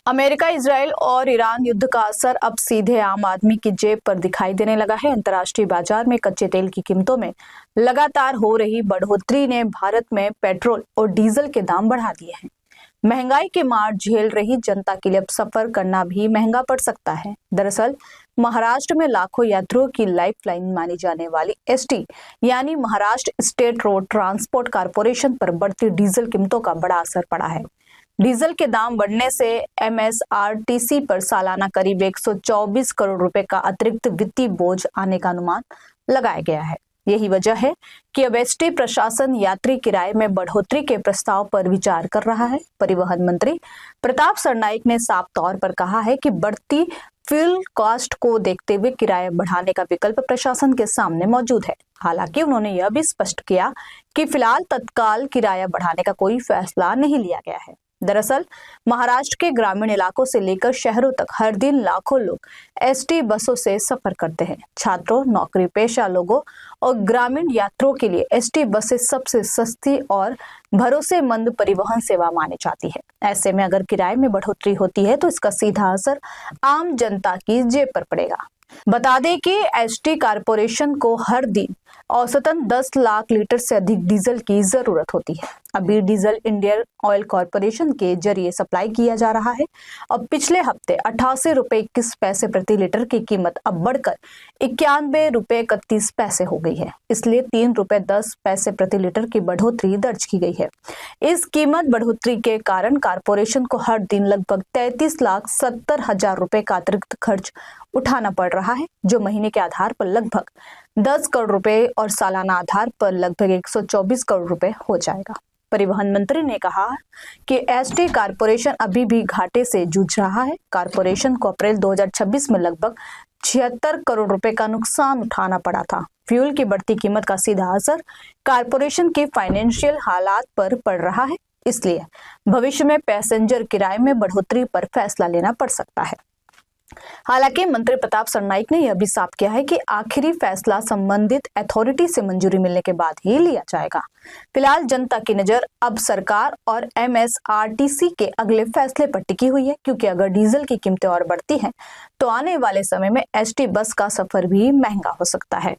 America, Israel और Iran युद्ध का असर अब सीधे आम आदमी की जेब पर दिखाई देने लगा है। अंतर्राष्ट्रीय बाजार में कच्चे तेल की कीमतों में लगातार हो रही बढ़ोतरी ने भारत में पेट्रोल और डीजल के दाम बढ़ा दिए हैं। महंगाई की मार झेल रही जनता के लिए अब सफर करना भी महंगा पड़ सकता है। दरअसल महाराष्ट्र में लाखों यात्रियों की लाइफलाइन मानी जाने वाली एसटी यानी Maharashtra state road transport corporation पर बढ़ती डीजल कीमतों का बड़ा असर पड़ा है। डीजल के दाम बढ़ने से एमएसआरटीसी पर सालाना करीब 124 करोड़ रुपए का अतिरिक्त वित्तीय बोझ आने का अनुमान लगाया गया है। यही वजह है कि अब एसटी प्रशासन यात्री किराए में बढ़ोतरी के प्रस्ताव पर विचार कर रहा है। परिवहन मंत्री प्रताप सरनाईक ने साफ तौर पर कहा है कि बढ़ती फ्यूल कॉस्ट को देखते हुए किराया बढ़ाने का विकल्प प्रशासन के सामने मौजूद है। हालांकि उन्होंने यह भी स्पष्ट किया कि फिलहाल तत्काल किराया बढ़ाने का कोई फैसला नहीं लिया गया है। दरअसल महाराष्ट्र के ग्रामीण इलाकों से लेकर शहरों तक हर दिन लाखों लोग एसटी बसों से सफर करते हैं। छात्रों, नौकरी पेशा लोगों और ग्रामीण यात्रियों के लिए एसटी बसें सबसे सस्ती और भरोसेमंद परिवहन सेवा मानी जाती है। ऐसे में अगर किराए में बढ़ोतरी होती है तो इसका सीधा असर आम जनता की जेब पर पड़ेगा। बता दें कि एसटी कॉरपोरेशन को हर दिन औसतन 10 लाख लीटर से अधिक डीजल की जरूरत होती है। अभी डीजल इंडियन ऑयल कॉरपोरेशन के जरिए सप्लाई किया जा रहा है और पिछले हफ्ते 88 रुपए 21 पैसे प्रति लीटर की कीमत अब बढ़कर 91 रुपए 31 पैसे हो गई है। इसलिए 3 रुपए 10 पैसे प्रति लीटर की बढ़ोतरी दर्ज की गई है। इस कीमत बढ़ोतरी के कारण कॉरपोरेशन को हर दिन लगभग 33,70,000 रुपए का अतिरिक्त खर्च उठाना पड़ रहा है, जो महीने के आधार पर लगभग 10 करोड़ रुपए और सालाना आधार पर लगभग 124 करोड़ रुपए हो जाएगा। परिवहन मंत्री ने कहा कि एसटी कॉरपोरेशन अभी भी घाटे से जूझ रहा है। कॉरपोरेशन को अप्रैल 2026 में लगभग 76 करोड़ रुपए का नुकसान उठाना पड़ा था। फ्यूल की बढ़ती कीमत का सीधा असर कॉरपोरेशन के फाइनेंशियल हालात पर पड़ रहा है, इसलिए भविष्य में पैसेंजर किराए में बढ़ोतरी पर फैसला लेना पड़ सकता है। हालांकि मंत्री प्रताप सरनाईक ने यह भी साफ किया है कि आखिरी फैसला संबंधित अथॉरिटी से मंजूरी मिलने के बाद ही लिया जाएगा। फिलहाल जनता की नजर अब सरकार और एमएसआरटीसी के अगले फैसले पर टिकी हुई है, क्योंकि अगर डीजल की कीमतें और बढ़ती हैं तो आने वाले समय में एसटी बस का सफर भी महंगा हो सकता है।